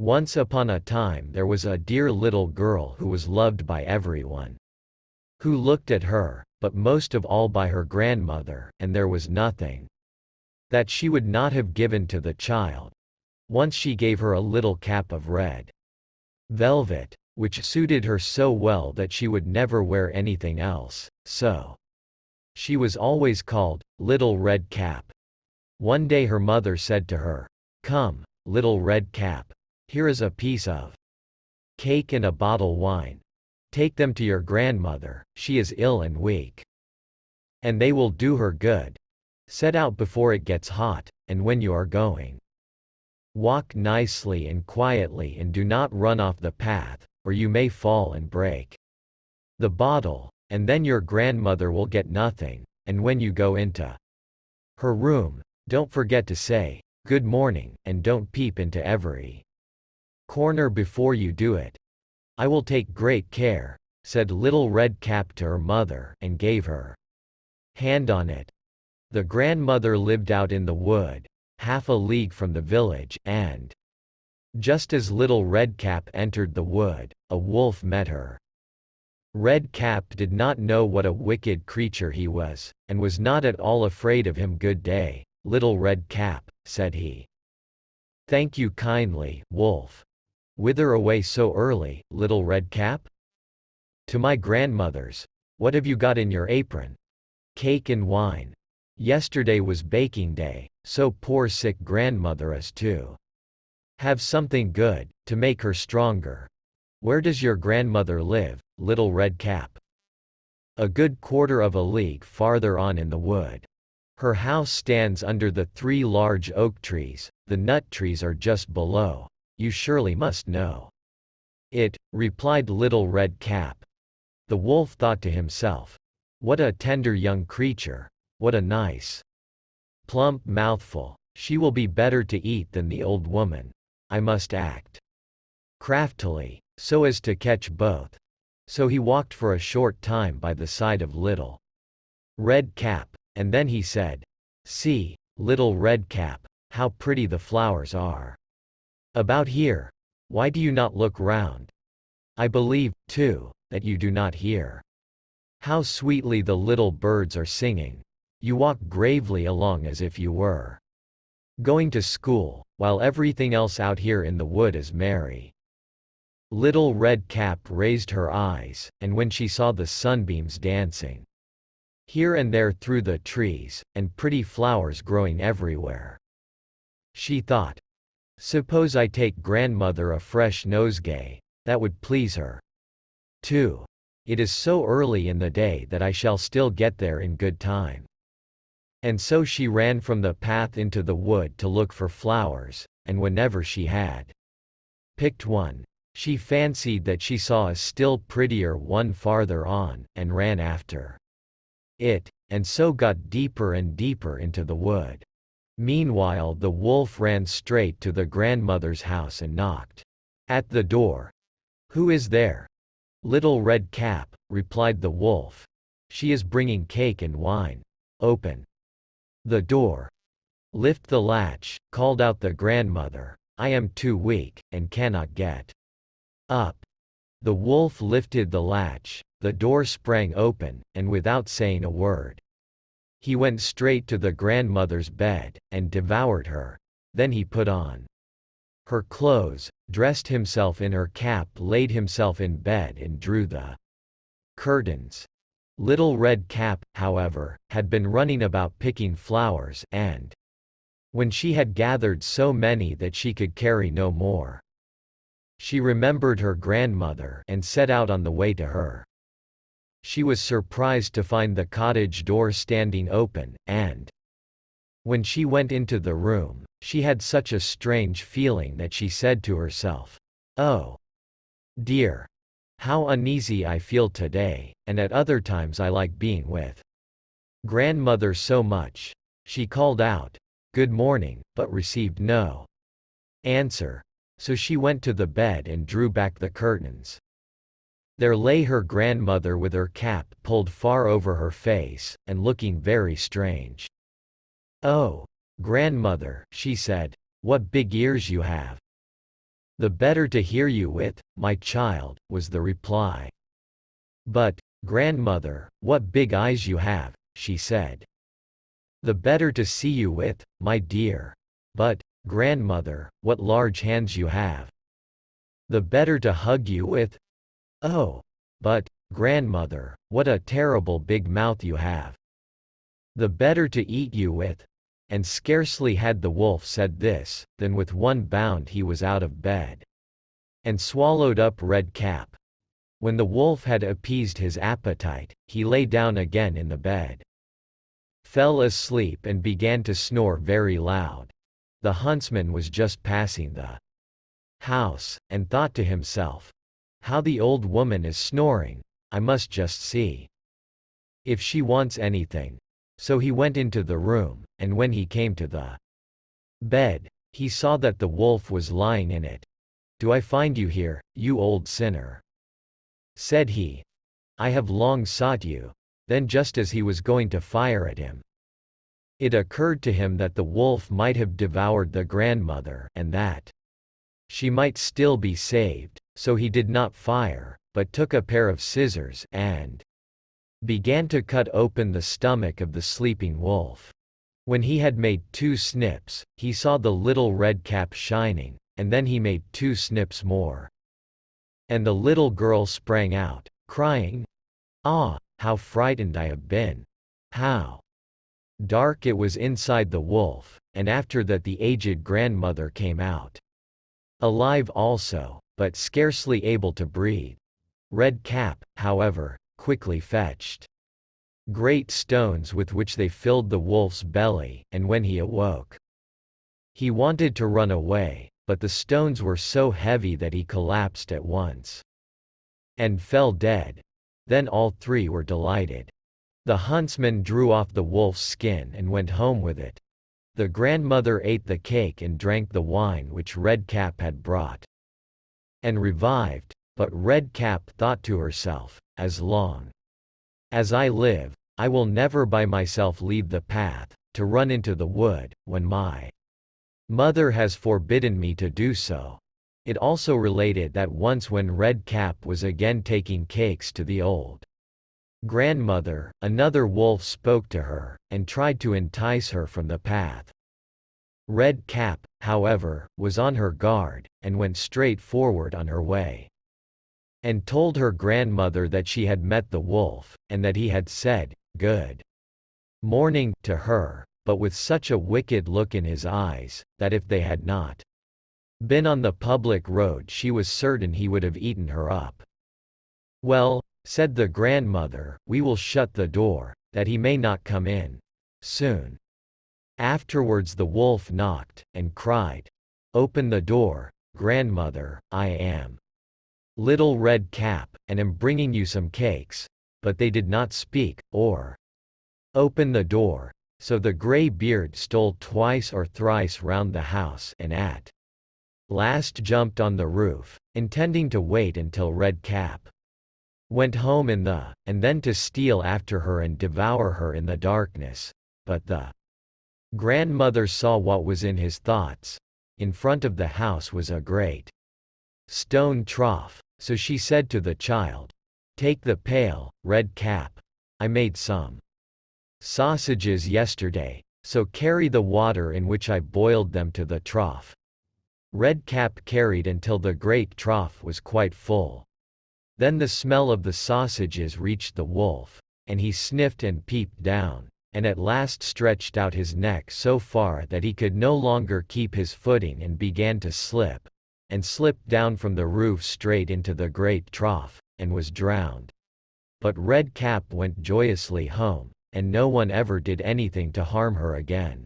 Once upon a time there was a dear little girl who was loved by everyone. Who looked at her, but most of all by her grandmother, and there was nothing that she would not have given to the child. Once she gave her a little cap of red velvet, which suited her so well that she would never wear anything else, so she was always called Little Red Cap. One day her mother said to her, "Come, Little Red Cap. Here is a piece of cake and a bottle wine. Take them to your grandmother, she is ill and weak, and they will do her good. Set out before it gets hot, and when you are going, walk nicely and quietly and do not run off the path, or you may fall and break the bottle, and then your grandmother will get nothing, and when you go into her room, don't forget to say, 'Good morning,' and don't peep into every corner before you do it." "I will take great care," said Little Red Cap to her mother, and gave her hand on it. The grandmother lived out in the wood, half a league from the village, and just as Little Red Cap entered the wood, a wolf met her. Red Cap did not know what a wicked creature he was, and was not at all afraid of him. "Good day, Little Red Cap," said he. "Thank you kindly, Wolf. Whither away so early, Little Red Cap?" "To my grandmother's." "What have you got in your apron?" "Cake and wine. Yesterday was baking day, so poor sick grandmother is to have something good, to make her stronger." "Where does your grandmother live, Little Red Cap?" "A good quarter of a league farther on in the wood. Her house stands under the 3 large oak trees, the nut trees are just below. You surely must know it," replied Little Red Cap. The wolf thought to himself, "What a tender young creature! What a nice, plump mouthful! She will be better to eat than the old woman. I must act craftily, so as to catch both." So he walked for a short time by the side of Little Red Cap, and then he said, "See, Little Red Cap, how pretty the flowers are about here. Why do you not look round? I believe, too, that you do not hear how sweetly the little birds are singing. You walk gravely along as if you were going to school, while everything else out here in the wood is merry." Little Red Cap raised her eyes, and when she saw the sunbeams dancing here and there through the trees, and pretty flowers growing everywhere, she thought, "Suppose I take grandmother a fresh nosegay, that would please her, too. It is so early in the day that I shall still get there in good time." And so she ran from the path into the wood to look for flowers, and whenever she had picked one, she fancied that she saw a still prettier one farther on, and ran after it, and so got deeper and deeper into the wood. Meanwhile the wolf ran straight to the grandmother's house and knocked at the door. "Who is there?" "Little Red Cap," replied the wolf. "She is bringing cake and wine. Open the door." "Lift the latch," called out the grandmother. "I am too weak, and cannot get up." The wolf lifted the latch, the door sprang open, and without saying a word, he went straight to the grandmother's bed, and devoured her. Then he put on her clothes, dressed himself in her cap, laid himself in bed and drew the curtains. Little Red Cap, however, had been running about picking flowers, and when she had gathered so many that she could carry no more, she remembered her grandmother and set out on the way to her. She was surprised to find the cottage door standing open, and when she went into the room, she had such a strange feeling that she said to herself, "Oh, dear! How uneasy I feel today, and at other times I like being with grandmother so much." She called out, "Good morning," but received no answer, so she went to the bed and drew back the curtains. There lay her grandmother with her cap pulled far over her face, and looking very strange. "Oh, grandmother," she said, "what big ears you have! "The better to hear you with, my child," was the reply. "But, grandmother, what big eyes you have," she said. "The better to see you with, my dear. But, grandmother, what large hands you have." "The better to hug you with." "Oh. But, grandmother, what a terrible big mouth you have." "The better to eat you with." And scarcely had the wolf said this, than with one bound he was out of bed, and swallowed up Red Cap. When the wolf had appeased his appetite, he lay down again in the bed, fell asleep and began to snore very loud. The huntsman was just passing the house, and thought to himself, "How the old woman is snoring! I must just see if she wants anything." So he went into the room, and when he came to the bed, he saw that the wolf was lying in it. "Do I find you here, you old sinner?" said he. "I have long sought you." Then just as he was going to fire at him, it occurred to him that the wolf might have devoured the grandmother and that she might still be saved, so he did not fire, but took a pair of scissors and began to cut open the stomach of the sleeping wolf. When he had made 2 snips, he saw the little red cap shining, and then he made 2 snips more. And the little girl sprang out, crying, "Ah, how frightened I have been! How dark it was inside the wolf!" And after that the aged grandmother came out, alive also, but scarcely able to breathe. Red Cap, however, quickly fetched great stones with which they filled the wolf's belly, and when he awoke, he wanted to run away, but the stones were so heavy that he collapsed at once and fell dead. Then all 3 were delighted. The huntsman drew off the wolf's skin and went home with it. The grandmother ate the cake and drank the wine which Red Cap had brought, and revived. But Red Cap thought to herself, "As long as I live, I will never by myself leave the path, to run into the wood, when my mother has forbidden me to do so." It also related that once when Red Cap was again taking cakes to the old grandmother, another wolf spoke to her, and tried to entice her from the path. Red Cap, however, was on her guard, and went straight forward on her way, and told her grandmother that she had met the wolf, and that he had said, "Good morning," to her, but with such a wicked look in his eyes, that if they had not been on the public road she was certain he would have eaten her up. "Well," said the grandmother, "we will shut the door, that he may not come in." Soon afterwards the wolf knocked, and cried, "Open the door, grandmother, I am Little Red Cap, and am bringing you some cakes." But they did not speak, or open the door. So the grey beard stole twice or thrice round the house and at last jumped on the roof, intending to wait until Red Cap went home and then to steal after her and devour her in the darkness. But the grandmother saw what was in his thoughts. In front of the house was a great stone trough, so she said to the child, "Take the pail, Red Cap. I made some sausages yesterday, so carry the water in which I boiled them to the trough." Red Cap carried until the great trough was quite full. Then the smell of the sausages reached the wolf, and he sniffed and peeped down, and at last stretched out his neck so far that he could no longer keep his footing and began to slip, and slipped down from the roof straight into the great trough, and was drowned. But Red Cap went joyously home, and no one ever did anything to harm her again.